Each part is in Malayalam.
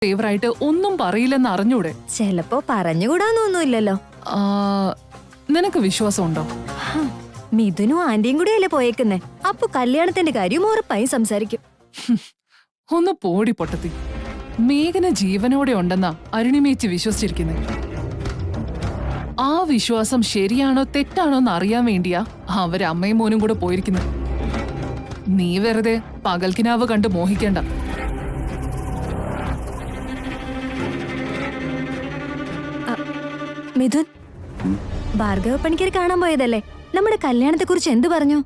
ഫേവറായിട്ട് ഒന്നും പറയില്ലെന്ന് അറിഞ്ഞൂടെ? ചെലപ്പോ പറഞ്ഞുകൂടാന്നൊന്നുമില്ലല്ലോ. നിനക്ക് വിശ്വാസമുണ്ടോ? മിഥുനും ആന്റിയും കൂടിയല്ലേ പോയേക്കുന്നേ. അപ്പൊ കല്യാണത്തിന്റെ കാര്യം ഉറപ്പായും സംസാരിക്കും. ഒന്ന് പോടി പൊട്ടത്തി. മേഘന ജീവനോടെ ഉണ്ടെന്നാ അരുണിമേച്ചി വിശ്വസിച്ചിരിക്കുന്നെ. ആ വിശ്വാസം ശരിയാണോ തെറ്റാണോ എന്ന് അറിയാൻ വേണ്ടിയാ അവര് അമ്മയും മോനും കൂടെ പോയിരിക്കുന്നത്. നീ വെറുതെ പകൽക്കിനാവ് കണ്ട് മോഹിക്കേണ്ട. മിഥുൻ, ഭാർഗവ പണിക്കർ കാണാൻ പോയതല്ലേ? നമ്മുടെ കല്യാണത്തെ കുറിച്ച് എന്തു പറഞ്ഞു?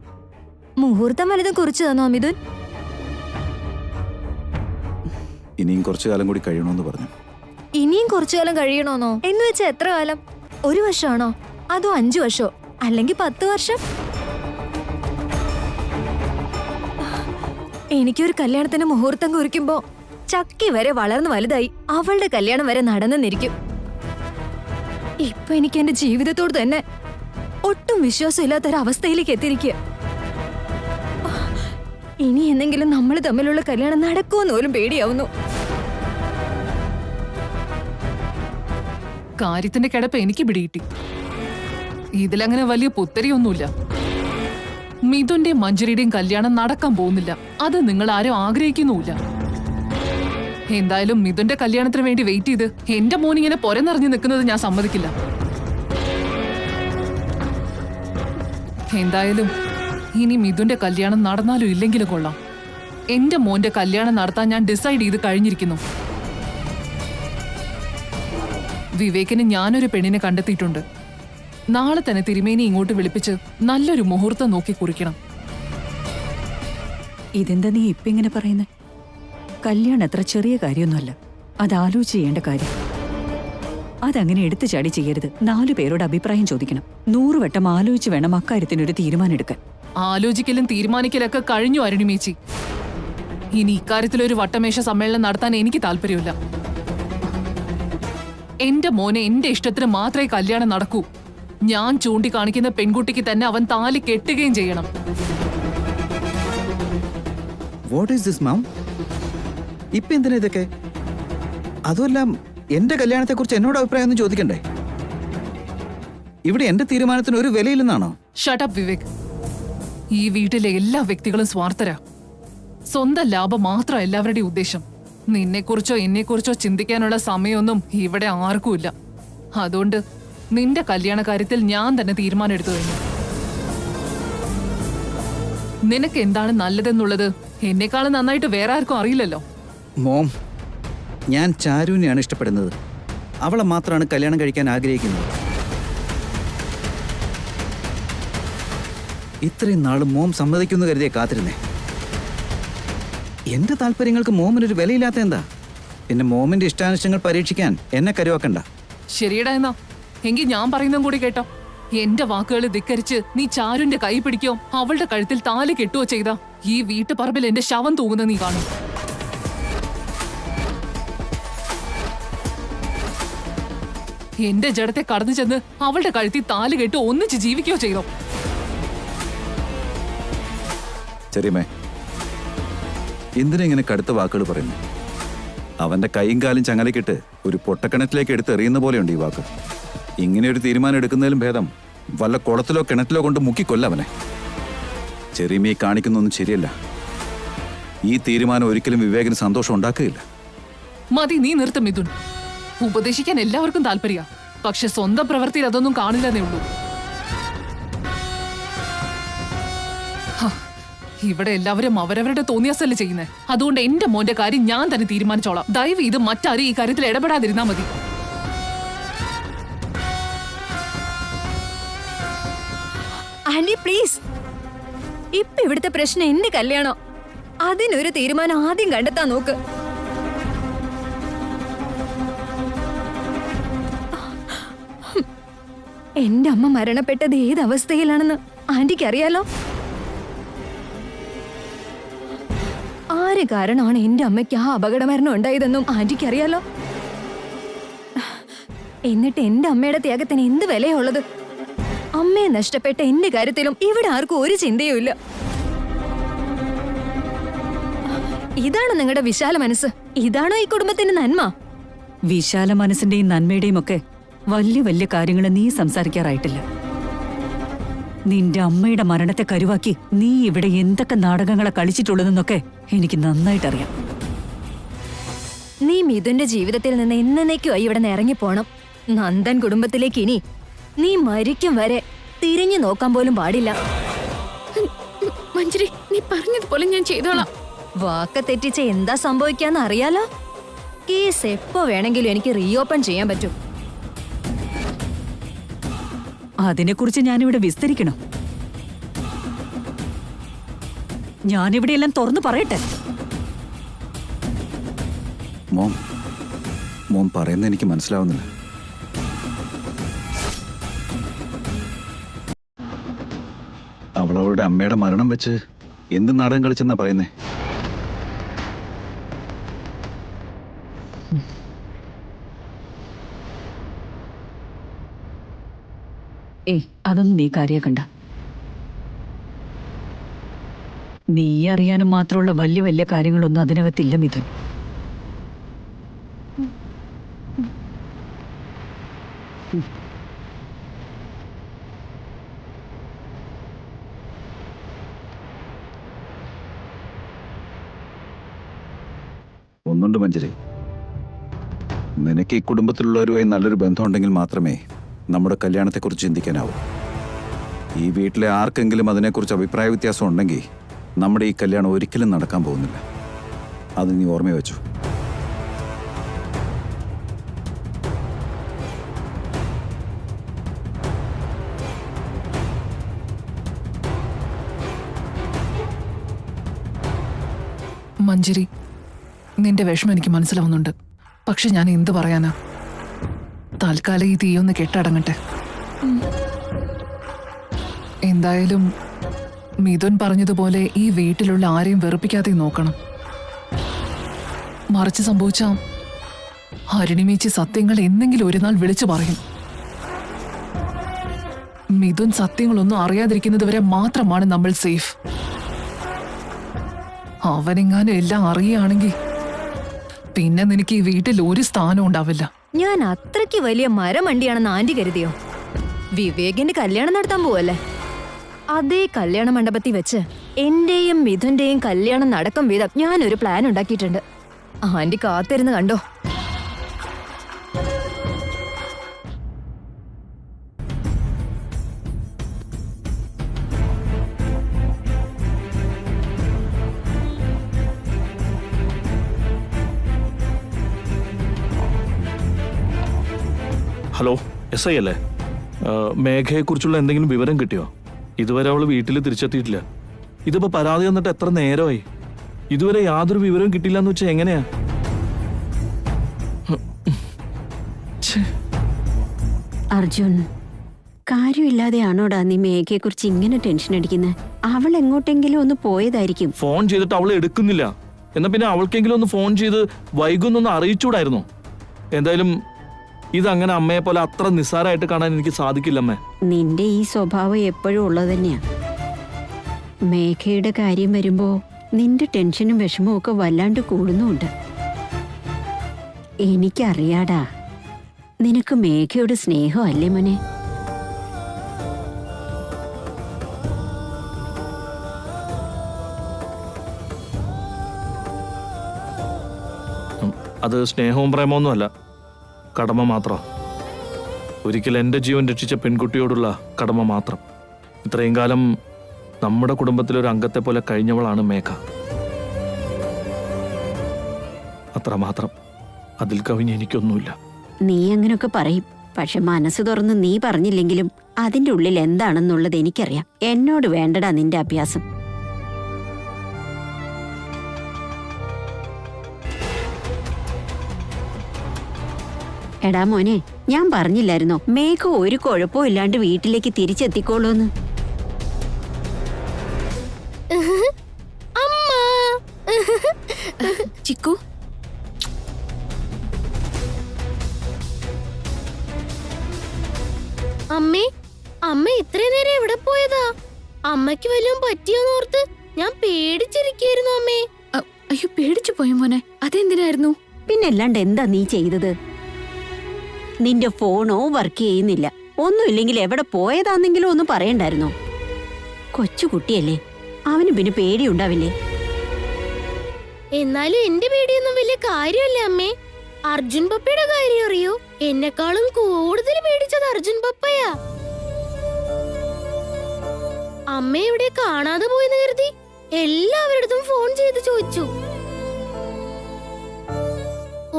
മുഹൂർത്തം വലുതും കുറിച്ച് തന്നോ മിഥുൻ? ഇനിയും കുറച്ചു കാലം കൂടി കഴിയണമെന്ന് പറഞ്ഞു. ഇനിയും കുറച്ചു കാലം കഴിയണോന്നോ? എന്ന് വെച്ചാൽ എത്ര കാലം? 1 വർഷമാണോ അതോ 5 വർഷോ അല്ലെങ്കിൽ 10 വർഷം? എനിക്കൊരു കല്യാണത്തിന് മുഹൂർത്തം കുറിക്കുമ്പോ ചക്കി വരെ വളർന്നു വലുതായി അവളുടെ കല്യാണം വരെ നടന്നെന്നിരിക്കും. ഇപ്പൊ എനിക്ക് എന്റെ ജീവിതത്തോട് തന്നെ ഒട്ടും വിശ്വാസമില്ലാത്തൊരവസ്ഥയിലേക്ക് എത്തിയിരിക്കുക. ഇനി എന്തെങ്കിലും നമ്മൾ തമ്മിലുള്ള കല്യാണം നടക്കുമെന്ന് പോലും പേടിയാവുന്നു. കാര്യത്തിന്റെ കിടപ്പ് എനിക്ക് പിടികിട്ടി. ഇതിലങ്ങനെ വലിയ പുത്തരിയൊന്നുമില്ല. മിഥുന്റെയും മഞ്ജരിയുടെയും കല്യാണം നടക്കാൻ പോകുന്നില്ല. അത് നിങ്ങൾ ആരും ആഗ്രഹിക്കുന്നുമില്ല. എന്തായാലും മിഥുന്റെ കല്യാണത്തിന് വേണ്ടി വെയിറ്റ് ചെയ്ത് എന്റെ മോനിങ്ങനെ പൊരനിറഞ്ഞു നിൽക്കുന്നത് ഞാൻ സമ്മതിക്കില്ല. എന്തായാലും ഇനി മിഥുന്റെ കല്യാണം നടന്നാലും ഇല്ലെങ്കിലും കൊള്ളാം. എന്റെ മോന്റെ കല്യാണം നടത്താൻ ഞാൻ ഡിസൈഡ് ചെയ്ത് കഴിഞ്ഞിരിക്കുന്നു. വിവേകിന് ഞാനൊരു പെണ്ണിനെ കണ്ടെത്തിയിട്ടുണ്ട്. നാളെ തന്നെ തിരുമേനി ഇങ്ങോട്ട് വിളിപ്പിച്ച് നല്ലൊരു മുഹൂർത്തം നോക്കി കുറിക്കണം. ഇതെന്താ നീ ഇപ്പൊ ഇങ്ങനെ പറയുന്നേ? കല്യാണം അത്ര ചെറിയ കാര്യമൊന്നുമല്ല. അത് ആലോചിച്ച് ചെയ്യേണ്ട കാര്യം. അതങ്ങനെ എടുത്തു ചാടി ചെയ്യരുത്. 4 പേരോട് അഭിപ്രായം ചോദിക്കണം. 100 വട്ടം ആലോചിച്ച് വേണം അക്കാര്യത്തിനൊരു തീരുമാനം എടുക്കാൻ. ആലോചിക്കലും തീരുമാനിക്കലൊക്കെ കഴിഞ്ഞു അരുണിമേച്ചി. ഇനി ഇക്കാര്യത്തിലൊരു വട്ടമേശ സമ്മേളനം നടത്താൻ എനിക്ക് താല്പര്യമില്ല. എന്റെ മോനെ എന്റെ ഇഷ്ടത്തിന് മാത്രമേ കല്യാണം നടക്കൂ. ഞാൻ ചൂണ്ടിക്കാണിക്കുന്ന പെൺകുട്ടിക്ക് തന്നെ അവൻ താലി കെട്ടുകയും ചെയ്യണം. വാട്ട് ഈസ് ദിസ് മാം? ഇപ്പൊ എന്തിനാ ഇതൊക്കെ? അതുമെല്ലാം എന്റെ കല്യാണത്തെ കുറിച്ച് എന്നോട് അഭിപ്രായം ഒന്നും ചോദിക്കണ്ടേ? ഇവിടെ എന്റെ തീരുമാനത്തിന് ഒരു വിലയില്ലെന്നാണോ? ഷട്ടപ്പ് വിവേക്. ഈ വീട്ടിലെ എല്ലാ വ്യക്തികളും സ്വാർത്ഥരാ. സ്വന്തം ലാഭം മാത്രം എല്ലാവരുടെയും ഉദ്ദേശം. നിന്നെക്കുറിച്ചോ എന്നെക്കുറിച്ചോ ചിന്തിക്കാനുള്ള സമയമൊന്നും ഇവിടെ ആർക്കുമില്ല. അതുകൊണ്ട് നിന്റെ കല്യാണ കാര്യത്തിൽ ഞാൻ തന്നെ തീരുമാനം എടുത്തു കഴിഞ്ഞു. നിനക്ക് എന്താണ് നല്ലതെന്നുള്ളത് എന്നെക്കാളും നന്നായിട്ട് വേറെ ആർക്കും അറിയില്ലല്ലോ. മോം, ഞാൻ ചാരുവിനെയാണ് ഇഷ്ടപ്പെടുന്നത്. അവളെ മാത്രമാണ് കല്യാണം കഴിക്കാൻ ആഗ്രഹിക്കുന്നത്. ഇത്രയും നാളും മോം സമ്മതിക്കുന്നു കരുതിയെ കാത്തിരുന്നേ. എന്റെ താല്പര്യങ്ങൾക്ക് മോമിനൊരു വിലയില്ലാത്ത എന്താ? പിന്നെ മോമിന്റെ ഇഷ്ടാനിഷ്ടങ്ങൾ പരീക്ഷിക്കാൻ എന്നെ കരുവാക്കണ്ട. ശരിയടാ എന്നാ എങ്കിൽ ഞാൻ പറയുന്നതും കൂടി കേട്ടോ. എന്റെ വാക്കുകൾ ധിക്കരിച്ച് നീ ചാരുന്റെ കൈ പിടിക്കോ അവളുടെ കഴുത്തിൽ താലി കെട്ടുവോ ചെയ്താ ഈ വീട്ടുപറമ്പിൽ എന്റെ ശവം തൂങ്ങുന്ന നീ കാണും. എന്റെ ജഡത്തെ കടന്നു ചെന്ന് അവളുടെ കഴുത്തിൽ താലി കെട്ട് ഒന്നിച്ച് ജീവിക്കുകയോ ചെയ്തോ? ചെറിയമേ, എന്തിനാ ഇങ്ങനെ കടുത്ത വാക്കുകൾ പറയുന്നു? അവന്റെ കൈയും കാലും ചങ്ങലക്കിട്ട് ഒരു പൊട്ടക്കിണറ്റിലേക്ക് എടുത്തെറിയുന്ന പോലെയുണ്ട് ഈ വാക്ക്. ഇങ്ങനെ ഒരു തീരുമാനം എടുക്കുന്നതിലും ഭേദം വല്ല കുളത്തിലോ കിണറ്റിലോ കൊണ്ട് മുക്കിക്കൊല്ലവനെ. ചെറിയമേ കാണിക്കുന്നൊന്നും ശരിയല്ല. ഈ തീരുമാനം ഒരിക്കലും വിവേകിന് സന്തോഷം ഉണ്ടാക്കുകയില്ല. മതി, നീ നിർത്ത് മിഥുൻ. ഉപദേശിക്കാൻ എല്ലാവർക്കും താല്പര്യ, പക്ഷെ സ്വന്തം പ്രവൃത്തിയിൽ അതൊന്നും കാണില്ലെന്നേ ഉള്ളൂ. ഇവിടെ എല്ലാവരും അവരവരുടെ തോന്നിയാസല്ലേ ചെയ്യുന്നേ. അതുകൊണ്ട് എന്റെ മോന്റെ കാര്യം ഞാൻ തന്നെ തീരുമാനിച്ചോളാം. ദയവ് ഇത് മറ്റാരും ഈ കാര്യത്തിൽ ഇടപെടാതിരുന്നാ മതി. ആന്റി പ്ലീസ്, ഇപ്പൊ ഇവിടുത്തെ പ്രശ്നം എന്റെ കല്യാണം. അതിനൊരു തീരുമാനം ആദ്യം കണ്ടെത്താൻ നോക്ക്. എന്റെ അമ്മ മരണപ്പെട്ടത് ഏത് അവസ്ഥയിലാണെന്ന് ആന്റിക്ക് അറിയാലോ. ആര് കാരണമാണ് എന്റെ അമ്മയ്ക്ക് ആ അപകടമരണം ഉണ്ടായതെന്നും ആന്റിക്ക് അറിയാലോ. എന്നിട്ട് എന്റെ അമ്മയുടെ ത്യാഗത്തിന് എന്ത് വിലയുള്ളത്? അമ്മയെ നഷ്ടപ്പെട്ട എന്റെ കാര്യത്തിലും ഇവിടെ ആർക്കും ഒരു ചിന്തയുമില്ല. ഇതാണ് നിങ്ങളുടെ വിശാല മനസ്സ്. ഇതാണോ ഈ കുടുംബത്തിന് നന്മ? വിശാല മനസ്സിന്റെയും നന്മയുടെയും ഒക്കെ വലിയ വലിയ കാര്യങ്ങൾ നീ സംസാരിക്കാറായിട്ടില്ല. നിന്റെ അമ്മയുടെ മരണത്തെ കരുവാക്കി നീ ഇവിടെ എന്തൊക്കെ നാടകങ്ങളെ കളിച്ചിട്ടുള്ളതെന്നൊക്കെ എനിക്ക് നന്നായിട്ടറിയാം. നീ മിഥുന്റെ ജീവിതത്തിൽ നിന്ന് എന്നേക്കുമായി ഇവിടെ നിന്ന് ഇറങ്ങിപ്പോണം. നന്ദൻ കുടുംബത്തിലേക്ക് ഇനി നീ മരിക്കും വരെ തിരിഞ്ഞു നോക്കാൻ പോലും പാടില്ല. മഞ്ജരി, നീ പറഞ്ഞതുപോലെ ഞാൻ ചെയ്തോളാം. വാക്ക് തെറ്റിച്ച് എന്താ സംഭവിക്കാന്ന് അറിയാലോ. കേസ് എപ്പോ വേണമെങ്കിലും എനിക്ക് റീഓപ്പൺ ചെയ്യാൻ പറ്റും. അതിനെക്കുറിച്ച് ഞാനിവിടെ വിസ്തരിക്കണം? ഞാനിവിടെയെല്ലാം തുറന്നു പറയട്ടെ. മോൻ പറയുന്നത് എനിക്ക് മനസ്സിലാവുന്നില്ല. അവളവളുടെ അമ്മയുടെ മരണം വെച്ച് എന്ത് നാടകം കളിച്ചെന്നാ പറയുന്നേ? അതൊന്നും നീ കാര്യാക്കണ്ട. നീ അറിയാനും മാത്രമുള്ള വലിയ വലിയ കാര്യങ്ങളൊന്നും അതിനകത്തില്ല മിഥുൻ. ഒന്നുണ്ട് മഞ്ജരി, നിനക്ക് ഈ കുടുംബത്തിലുള്ളവരുമായി നല്ലൊരു ബന്ധമുണ്ടെങ്കിൽ മാത്രമേ നമ്മുടെ കല്യാണത്തെക്കുറിച്ച് ചിന്തിക്കാനാവൂ. ഈ വീട്ടിലെ ആർക്കെങ്കിലും അതിനെക്കുറിച്ച് അഭിപ്രായ വ്യത്യാസം ഉണ്ടെങ്കിൽ നമ്മുടെ ഈ കല്യാണം ഒരിക്കലും നടക്കാൻ പോകുന്നില്ല. അത് നീ ഓർമ്മ വെച്ചു. മഞ്ജരി, നിന്റെ വിഷമം എനിക്ക് മനസ്സിലാവുന്നുണ്ട്. പക്ഷെ ഞാൻ എന്ത് പറയാനാ? തൽക്കാലം ഈ തീയൊന്ന് കെട്ടടങ്ങട്ടെ. എന്തായാലും മിഥുൻ പറഞ്ഞതുപോലെ ഈ വീട്ടിലുള്ള ആരെയും വെറുപ്പിക്കാതെ നോക്കണം. മറിച്ച് സംഭവിച്ച ഹരിണിമേച്ചി സത്യങ്ങൾ എന്തെങ്കിലും ഒരു നാൾ വിളിച്ചു പറയും. മിഥുൻ സത്യങ്ങളൊന്നും അറിയാതിരിക്കുന്നത് വരെ മാത്രമാണ് നമ്മൾ സേഫ്. അവനെങ്ങാനും എല്ലാം അറിയുകയാണെങ്കിൽ പിന്നെ നിനക്ക് ഈ വീട്ടിൽ ഒരു സ്ഥാനം ഉണ്ടാവില്ല. ഞാൻ അത്രയ്ക്ക് വലിയ മരമണ്ടിയാണെന്ന് ആന്റി കരുതിയോ? വിവേകിന്റെ കല്യാണം നടത്താൻ പോവല്ലേ? അതേ കല്യാണ മണ്ഡപത്തിൽ വെച്ച് എന്റെയും മിഥുന്റെയും കല്യാണം നടക്കും വിധം ഞാനൊരു പ്ലാൻ ഉണ്ടാക്കിയിട്ടുണ്ട്. ആന്റി കാത്തിരുന്ന് കണ്ടോ. ഹലോ, എസ് ഐ അല്ലേ? മേഘയെക്കുറിച്ചുള്ള എന്തെങ്കിലും വിവരം കിട്ടിയോ? ഇതുവരെ അവൾ വീട്ടിൽ തിരിച്ചെത്തിയിട്ടില്ല. ഇതിപ്പോ പരാതി വന്നിട്ട് എത്ര നേരമായി? ഇതുവരെ യാതൊരു വിവരവും കിട്ടില്ല എന്ന് വെച്ചാൽ എങ്ങനെയാ? അർജുൻ, കാര്യമില്ലാതെയാണോടാ നീ മേഘയെ കുറിച്ച് ഇങ്ങനെ ടെൻഷൻ അടിക്കുന്നത്? അവൾ എങ്ങോട്ടെങ്കിലും ഒന്ന് പോയതായിരിക്കും. ഫോൺ ചെയ്തിട്ട് അവൾ എടുക്കുന്നില്ല. എന്നാ പിന്നെ അവൾക്കെങ്കിലും ഒന്ന് ഫോൺ ചെയ്ത് വൈകുന്നൊന്ന് അറിയിച്ചൂടായിരുന്നോ? എന്തായാലും ഇതങ്ങനെ അമ്മയെ പോലെ അത്ര നിസ്സാരമായിട്ട് കാണാൻ എനിക്ക് സാധിക്കില്ലമ്മേ. നിന്റെ ഈ സ്വഭാവം എപ്പോഴും ഉള്ളത് തന്നെയാ. മേഘയുടെ കാര്യം വരുമ്പോ നിന്റെ ടെൻഷനും വിഷമവും ഒക്കെ വല്ലാണ്ട് കൂടുന്നുണ്ട്. എനിക്കറിയാടാ, നിനക്ക് മേഘയുടെ സ്നേഹം അല്ലേ മോനെ? അത് സ്നേഹവും പ്രേമമൊന്നുമല്ല, കടമ മാത്രം. ഒരിക്കൽ എൻ്റെ ജീവൻ രക്ഷിച്ച പെൺകുട്ടിയോടുള്ള കടമ മാത്രം. ഇത്രയും കാലം നമ്മുടെ കുടുംബത്തിലൊരു അംഗത്തെ പോലെ കഴിഞ്ഞവളാണ് മേഘ. അത്രമാത്രം. അതിൽ കവിഞ്ഞ് എനിക്കൊന്നുമില്ല. നീ അങ്ങനെയൊക്കെ പറയും, പക്ഷെ മനസ്സ് തുറന്ന് നീ പറഞ്ഞില്ലെങ്കിലും അതിന്റെ ഉള്ളിൽ എന്താണെന്നുള്ളത് എനിക്കറിയാം. എന്നോട് വേണ്ടടാ നിന്റെ അഭ്യാസം. എടാ മോനെ, ഞാൻ പറഞ്ഞില്ലായിരുന്നോ മേഘ ഒരു കുഴപ്പവും ഇല്ലാണ്ട് വീട്ടിലേക്ക് തിരിച്ചെത്തിക്കോളൂന്ന്? ചിക്കു, അമ്മേ, അമ്മ ഇത്രയും നേരം എവിടെ പോയതാ? അമ്മയ്ക്ക് വല്ലതും പറ്റിയോന്നോർത്ത് ഞാൻ പേടിച്ചിരിക്കായിരുന്നു അമ്മേ. അയ്യോ പേടിച്ചു പോയ മോനെ. അതെന്തിനായിരുന്നു? പിന്നല്ലാണ്ട് എന്താ നീ ചെയ്തത്? നിന്റെ ഫോണോ വർക്ക് ചെയ്യുന്നില്ല. ഒന്നുമില്ലെങ്കിൽ എവിടെ പോയതാണെങ്കിലും ഒന്ന് പറയണ്ടായിരുന്നോ? കൊച്ചുകുട്ടിയല്ലേ, അവന് പിന്നെ പേടിയുണ്ടാവില്ലേ? എന്നാലും എന്റെ പേടിയൊന്നും വലിയ കാര്യമല്ല അമ്മേ. അർജുൻ പപ്പയുടെ കാര്യം അറിയോ? എന്നെക്കാളും കൂടുതൽ പേടിച്ചത് അർജുൻ പപ്പയാ. അമ്മ ഇവിടെ കാണാതെ പോയെന്ന് കരുതി എല്ലാവരുടെ ഫോൺ ചെയ്ത് ചോദിച്ചു.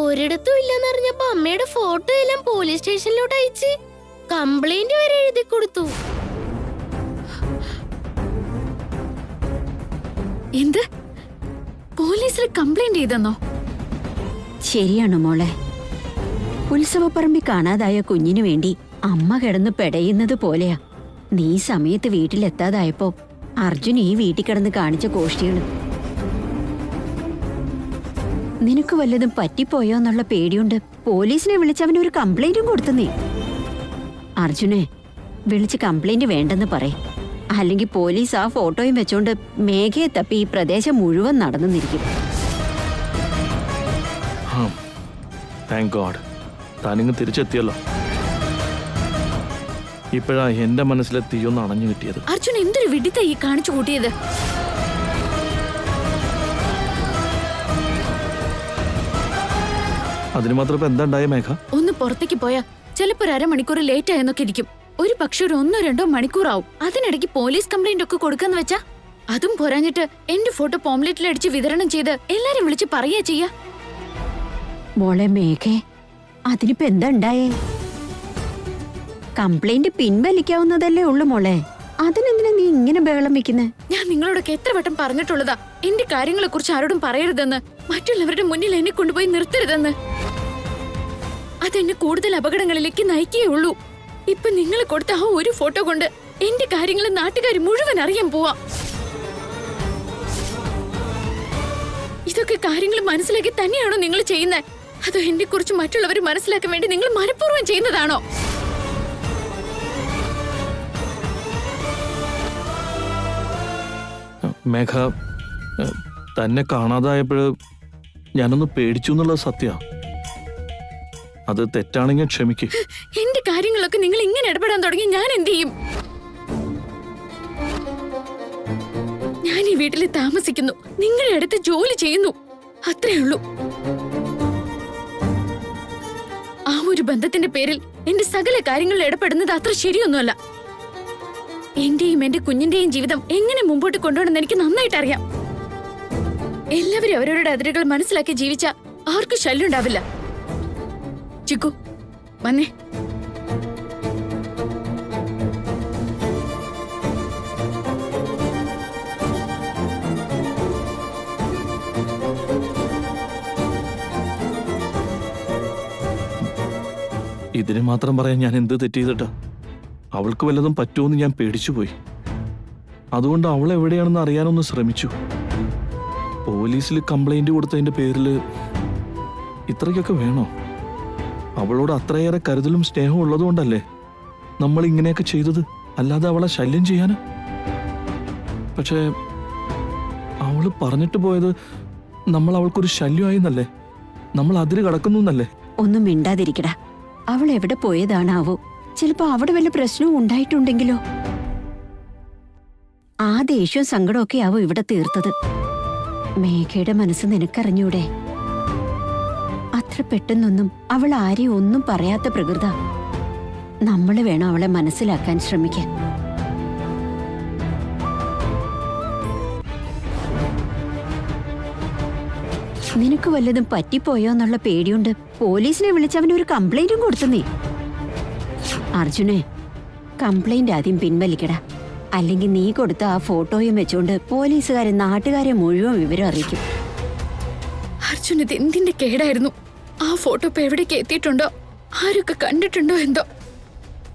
ഒരിടത്തും ഇല്ലെന്നറിഞ്ഞപ്പോ അമ്മയുടെ ഫോട്ടോ എല്ലാം പോലീസ് സ്റ്റേഷനിലോട്ട് അയച്ച് കംപ്ലൈന്റ് വരെ എഴുതി കൊടുത്തു. എന്ത്? പോലീസിൽ കംപ്ലൈന്റ് ചെയ്തെന്നോ? ശരിയാണോ മോളെ? ഉത്സവപ്പറമ്പിൽ കാണാതായ കുഞ്ഞിനു വേണ്ടി അമ്മ കിടന്ന് പെടയുന്നത് പോലെയാ നീ സമയത്ത് വീട്ടിലെത്താതായപ്പോ അർജുൻ ഈ വീട്ടിൽ കിടന്ന് കാണിച്ച കോഷ്ടികള്. നിനക്ക് വല്ലതും പറ്റിപ്പോയോ എന്നുള്ള പേടിയുണ്ട് പോലീസിനെ വിളിച്ച് അവനൊരു കംപ്ലൈന്റും കൊടുത്തു നീ. അർജുനെ വിളിച്ച് കംപ്ലൈന്റ് വേണ്ടെന്ന് പറയും. അല്ലെങ്കിൽ പോലീസ് ആ ഫോട്ടോയും വെച്ചോണ്ട് മേഘയെ തപ്പി ഈ പ്രദേശം മുഴുവൻ നടന്നിരിക്കും. Thank God, താനിങ്ങ് തിരിച്ചെത്തിയല്ലോ. ഇപ്പോഴാ എന്റെ മനസ്സിലെ തീയൊന്ന് അണഞ്ഞു കിട്ടിയത്. അർജുൻ എന്തൊരു വിഡിത്ത ഈ കാണിച്ചു കൂട്ടിയത്? അതിന് മാത്രം ഇപ്പൊ എന്താ ഉണ്ടായ മേഘ? ഒന്ന് പുറത്തേക്ക് പോയാ ചിലപ്പോ ഒരു അരമണിക്കൂർ ലേറ്റ് ആയെന്നൊക്കെ ഇരിക്കും. ഒരു പക്ഷെ ഒരു 1-2 മണിക്കൂറാവും. അതിനിടയ്ക്ക് പോലീസ് കംപ്ലൈന്റ് ഒക്കെ കൊടുക്കാന്ന് വെച്ചാ അതും പോരാഞ്ഞിട്ട് എന്റെ ഫോട്ടോ പോംലെറ്റിൽ അടിച്ച് വിതരണം ചെയ്ത് എല്ലാരും വിളിച്ച് പറയാ ചെയ്യാ. മോളെ മേഘേ, അതിനിപ്പോ എന്താ ഉണ്ടായേ? കംപ്ലൈന്റ് പിൻവലിക്കാവുന്നതല്ലേ ഉള്ളു മോളെ. അതിനെന്തിനാ നീ ഇങ്ങനെ ബഹളം വെക്കുന്നേ? ഞാൻ നിങ്ങളോടൊക്കെ എത്ര വട്ടം പറഞ്ഞിട്ടുള്ളതാ എന്റെ കാര്യങ്ങളെ കുറിച്ച് ആരോടും പറയരുതെന്ന്, മറ്റുള്ളവരുടെ മുന്നിൽ എന്നെ കൊണ്ടുപോയി നിർത്തരുതെന്ന്. അതെന്നെ കൂടുതൽ അപകടങ്ങളിലേക്ക് നയിക്കേ ഉള്ളൂ. ഇപ്പൊ നിങ്ങൾ കൊടുത്ത ആ ഒരു ഫോട്ടോ കൊണ്ട് എന്റെ കാര്യങ്ങൾ നാട്ടുകാർ മുഴുവൻ അറിയാൻ പോവാ. ഇതൊക്കെ കാര്യങ്ങൾ മനസ്സിലാക്കി തന്നെയാണോ നിങ്ങൾ ചെയ്യുന്നത്? അതോ എന്നെ കുറിച്ച് മറ്റുള്ളവർ മനസ്സിലാക്കാൻ വേണ്ടി നിങ്ങൾ മനഃപൂർവ്വം ചെയ്യുന്നതാണോ? മേഘ, തന്നെ കാണാതായപ്പോഴ് ഞാനൊന്ന് പേടിച്ചു എന്നുള്ളത് സത്യ. അത് തെറ്റാണെങ്കിൽ ക്ഷമിക്ക്. എന്റെ കാര്യങ്ങളൊക്കെ നിങ്ങൾ ഇങ്ങനെ ഇടപെടാൻ തുടങ്ങി ഞാൻ എന്ത് ചെയ്യും? ഞാൻ ഈ വീട്ടിൽ താമസിക്കുന്നു, നിങ്ങളുടെ അടുത്ത് ജോലി ചെയ്യുന്നു, അത്രേ ഉള്ളൂ. ആ ഒരു ബന്ധത്തിന്റെ പേരിൽ എന്റെ സകല കാര്യങ്ങളിൽ ഇടപെടുന്നത് അത്ര ശരിയൊന്നുമല്ല. എന്റെയും എന്റെ കുഞ്ഞിന്റെയും ജീവിതം എങ്ങനെ മുമ്പോട്ട് കൊണ്ടുപോകണമെന്ന് എനിക്ക് നന്നായിട്ട് അറിയാം. എല്ലാവരും അവരവരുടെ അതിരുകൾ മനസ്സിലാക്കി ജീവിച്ച ആർക്കും ശല്യം ഉണ്ടാവില്ല. ചിക്കു വന്നേ. ഇതിന് മാത്രം പറയാൻ ഞാൻ എന്ത് തെറ്റ് ചെയ്തിട്ടാ? അവൾക്ക് വല്ലതും പറ്റുമെന്ന് ഞാൻ പേടിച്ചുപോയി. അതുകൊണ്ട് അവൾ എവിടെയാണെന്ന് അറിയാനൊന്ന് ശ്രമിച്ചു. പോലീസിൽ കംപ്ലൈന്റ് കൊടുത്തതിന്റെ പേരിൽ ഇത്രയ്ക്കൊക്കെ വേണോ? അവളോട് അത്രയേറെ കരുതലും സ്നേഹവും ഉള്ളതുകൊണ്ടല്ലേ നമ്മൾ ഇങ്ങനെയൊക്കെ ചെയ്തത്, അല്ലാതെ അവളെ ശല്യം ചെയ്യാന്. പക്ഷേ അവള് പറഞ്ഞിട്ട് പോയത് നമ്മൾ അവൾക്കൊരു ശല്യമായി എന്നല്ലേ, നമ്മൾ അതിര് കടക്കുന്നു എന്നല്ലേ. ഒന്നും മിണ്ടാതിരിക്കടാ. അവൾ എവിടെ പോയതാണാവോ? ചിലപ്പോ അവിടെ വല്ല പ്രശ്നവും ഉണ്ടായിട്ടുണ്ടെങ്കിലോ? ആ ദേഷ്യവും സങ്കടമൊക്കെ ആവും ഇവിടെ തീർത്തത്. മേഘയുടെ മനസ്സ് നിനക്കറിഞ്ഞൂടെ? അത്ര പെട്ടെന്നൊന്നും അവൾ ആരെയും ഒന്നും പറയാത്ത പ്രകൃത. നമ്മൾ വേണം അവളെ മനസ്സിലാക്കാൻ ശ്രമിക്കാൻ. നിനക്ക് വല്ലതും പറ്റിപ്പോയോ എന്നുള്ള പേടിയുണ്ട് പോലീസിനെ വിളിച്ച് അവനൊരു കംപ്ലൈന്റും കൊടുത്തു നീ. അർജുനെ, കംപ്ലൈന്റ് ആദ്യം പിൻവലിക്കടാ. അല്ലെങ്കിൽ നീ കൊടുത്ത ആ ഫോട്ടോയും വെച്ചുകൊണ്ട് പോലീസുകാരെ നാട്ടുകാരെ മുഴുവൻ വിവരം അറിയിക്കും. അർജുൻ ഇത് എന്തിന്റെ കേടായിരുന്നു? ആ ഫോട്ടോ ഇപ്പൊ എവിടേക്ക് എത്തിയിട്ടുണ്ടോ? ആരൊക്കെ കണ്ടിട്ടുണ്ടോ എന്തോ?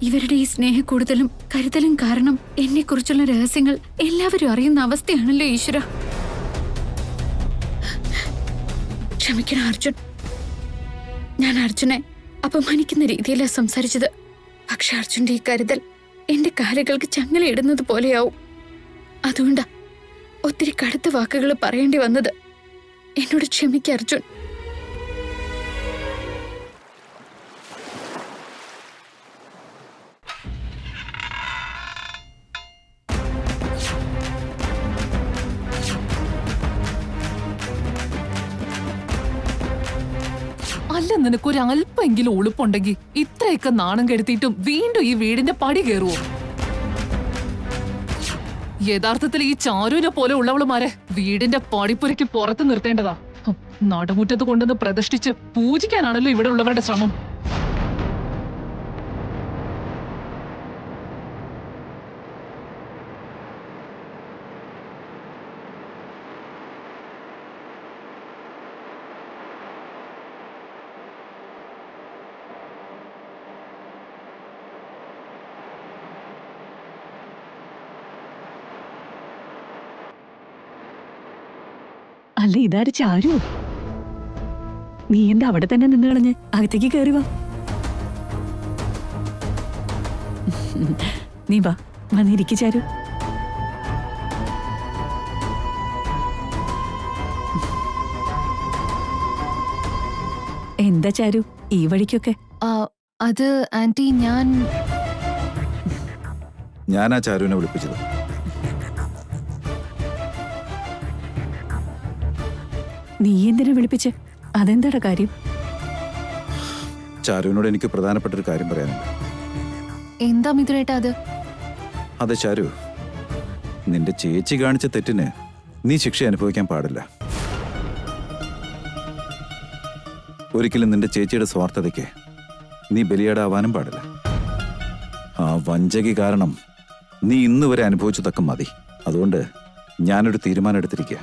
ഇവരുടെ ഈ സ്നേഹക്കൂടുതലും കരുതലും കാരണം എന്നെ കുറിച്ചുള്ള രഹസ്യങ്ങൾ എല്ലാവരും അറിയുന്ന അവസ്ഥയാണല്ലോ ഈശ്വര. ക്ഷമിക്കണം അർജുൻ, ഞാൻ അർജുനെ അപമാനിക്കുന്ന രീതിയിലാണ് സംസാരിച്ചത്. പക്ഷെ അർജുന്റെ ഈ കരുതൽ എന്റെ കാലുകൾക്ക് ചങ്ങലയിടുന്നത് പോലെയാവും. അതുകൊണ്ടാ ഒത്തിരി കടുത്ത വാക്കുകൾ പറയേണ്ടി വന്നത്. എന്നോട് ക്ഷമിക്ക അർജുൻ. അല്ല, നിനക്കൊരു അല്പെങ്കിലും ഉളുപ്പുണ്ടെങ്കിൽ ഇത്രയൊക്കെ നാണം കെടുത്തിയിട്ടും വീണ്ടും ഈ വീടിന്റെ പടി കയറുവോ? യഥാർത്ഥത്തിൽ ഈ ചാരുവിനെ പോലെ ഉള്ളവളുമാരെ വീടിന്റെ പടിപ്പുരയ്ക്ക് പുറത്ത് നിർത്തേണ്ടതാ. നടുമുറ്റത്ത് കൊണ്ടുവന്ന് പ്രതിഷ്ഠിച്ച് പൂജിക്കാനാണല്ലോ ഇവിടെ ഉള്ളവരുടെ ശ്രമം. അല്ല, ഇതാര് ചാരു? നീ എന്താ അവിടെ തന്നെ നിന്ന് കളഞ്ഞ് അകത്തേക്ക് കയറി വാ. നീ വാ, വന്നിരിക്കു ചാരു. എന്താ ചാരു ഈ വഴിക്കൊക്കെ? അത് ആന്റി, ഞാനാ ചാരുവിനെ വിളിപ്പിച്ചത്. നീ എന്തിനാ വിളിപ്പിച്ച്? അതെന്താടാ കാര്യം? ചാരുവിനോട് എനിക്ക് പ്രധാനപ്പെട്ട ഒരു കാര്യം പറയാനുണ്ട്. എന്താ മിഥുനേട്ടാ അത്? അതെ ചാരു, നിന്റെ ചേച്ചി കാണിച്ച തെറ്റിന് നീ ശിക്ഷ അനുഭവിക്കാൻ പാടില്ല. ഒരിക്കലും നിന്റെ ചേച്ചിയുടെ സ്വാർത്ഥതയ്ക്ക് നീ ബലിയാടാവാനും പാടില്ല. ആ വഞ്ചകി കാരണം നീ ഇന്ന് വരെ അനുഭവിച്ചതൊക്കെ മതി. അതുകൊണ്ട് ഞാനൊരു തീരുമാനം എടുത്തിരിക്കുക.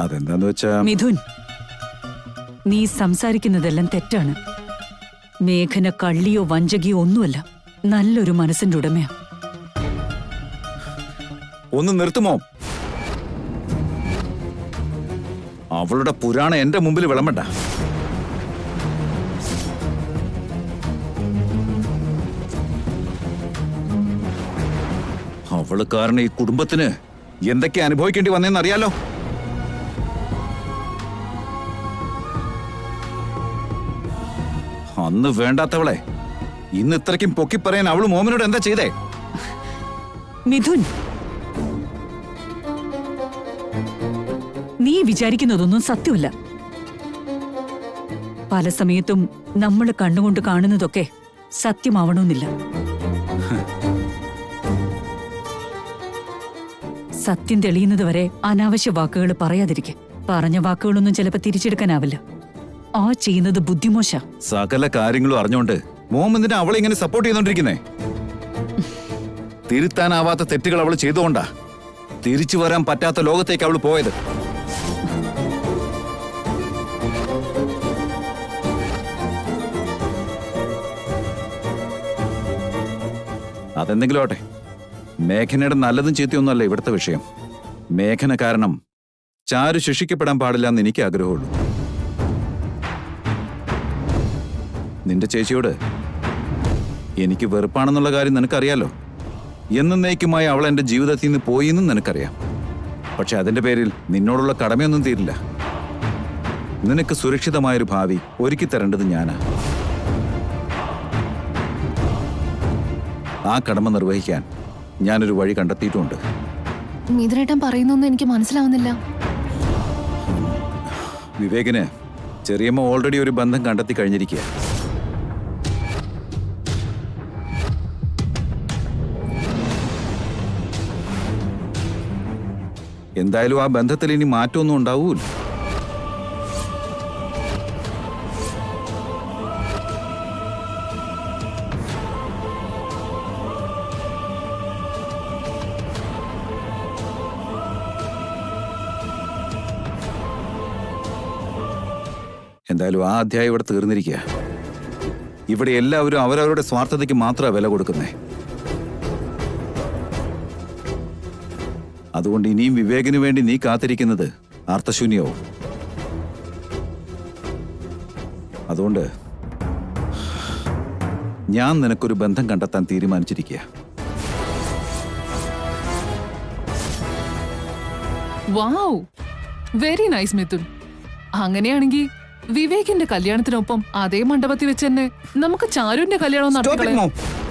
അതെന്താന്ന് വെച്ചാ... മിഥുൻ, നീ സംസാരിക്കുന്നതെല്ലാം തെറ്റാണ്. മേഘന കള്ളിയോ വഞ്ചകിയോ ഒന്നുമല്ല, നല്ലൊരു മനസ്സിന്റെ ഉടമയാ. ഒന്ന് നിർത്തുമോ? അവളുടെ പുരാണം എന്റെ മുമ്പിൽ വിളമ്പണ്ട. അവള് കാരണം ഈ കുടുംബത്തിന് എന്തൊക്കെ അനുഭവിക്കേണ്ടി വന്നേന്നറിയാലോ. അന്ന് വേണ്ടാത്തവളെ ഇന്ന് ഇത്രയ്ക്കും പൊക്കി പറയാൻ അവള് മോമിനോട് എന്താ ചെയ്തേ? മിഥുൻ, നീ വിചാരിക്കുന്നതൊന്നും സത്യമല്ല. പല സമയത്തും നമ്മൾ കണ്ണുകൊണ്ട് കാണുന്നതൊക്കെ സത്യമാവണമെന്നില്ല. സത്യം തെളിയുന്നത് വരെ അനാവശ്യ വാക്കുകൾ പറയാതിരിക്കെ. പറഞ്ഞ വാക്കുകളൊന്നും ചിലപ്പോ തിരിച്ചെടുക്കാനാവില്ല. ആ ചെയ്യുന്നത് ബുദ്ധിമോശ. സകല കാര്യങ്ങളും അറിഞ്ഞോണ്ട് മോമെന്തിനാ അവളെ ഇങ്ങനെ സപ്പോർട്ട് ചെയ്തോണ്ടിരിക്കുന്നേ? തിരുത്താനാവാത്ത തെറ്റുകൾ അവൾ ചെയ്തുകൊണ്ടാ തിരിച്ചു വരാൻ പറ്റാത്ത ലോകത്തേക്ക് അവൾ പോയത്. അതെന്തെങ്കിലും ആട്ടെ, മേഘനയുടെ നല്ലതും ചീത്തയൊന്നുമല്ല ഇവിടുത്തെ വിഷയം. മേഘന കാരണം ചാരു ശിക്ഷിക്കപ്പെടാൻ പാടില്ല എന്ന് എനിക്ക് ആഗ്രഹമുള്ളൂ. നിന്റെ ചേച്ചിയോട് എനിക്ക് വെറുപ്പാണെന്നുള്ള കാര്യം നിനക്കറിയാലോ. എന്നേക്കുമായി അവൾ എന്റെ ജീവിതത്തിൽ നിന്ന് പോയി എന്നും നിനക്കറിയാം. പക്ഷെ അതിന്റെ പേരിൽ നിന്നോടുള്ള കടമയൊന്നും തീരില്ല. നിനക്ക് സുരക്ഷിതമായൊരു ഭാവി ഒരുക്കി തരേണ്ടത് ഞാനാ. ആ കടമ നിർവഹിക്കാൻ ഞാനൊരു വഴി കണ്ടെത്തിയിട്ടുമുണ്ട്. മിഥുനേട്ടൻ പറയുന്നൊന്നും എനിക്ക് മനസ്സിലാവുന്നില്ല. വിവേകിന് ചെറിയമ്മ ഓൾറെഡി ഒരു ബന്ധം കണ്ടെത്തി കഴിഞ്ഞിരിക്കുക. എന്തായാലും ആ ബന്ധത്തിൽ ഇനി മാറ്റമൊന്നും ഉണ്ടാവൂല. എന്തായാലും ആ അധ്യായം ഇവിടെ തീർന്നിരിക്കുക. ഇവിടെ എല്ലാവരും അവരവരുടെ സ്വാർത്ഥതയ്ക്ക് മാത്രമാണ് വില കൊടുക്കുന്നേ. അതുകൊണ്ട് ഇനിയും വിവേകിനു വേണ്ടി നീ കാത്തിരിക്കുന്നത് അർത്ഥശൂന്യവും. അതുകൊണ്ട് ഞാൻ നിനക്കൊരു ബന്ധം കണ്ടെത്താൻ തീരുമാനിച്ചിരിക്കുക. വാവ്, വെരി നൈസ് മിഥുൻ. അങ്ങനെയാണെങ്കിൽ വിവേകിന്റെ കല്യാണത്തിനൊപ്പം അതേ മണ്ഡപത്തിൽ വെച്ച് തന്നെ നമുക്ക് ചാരുവിന്റെ കല്യാണം Stop it, നടത്തിക്കളയാം. Mom.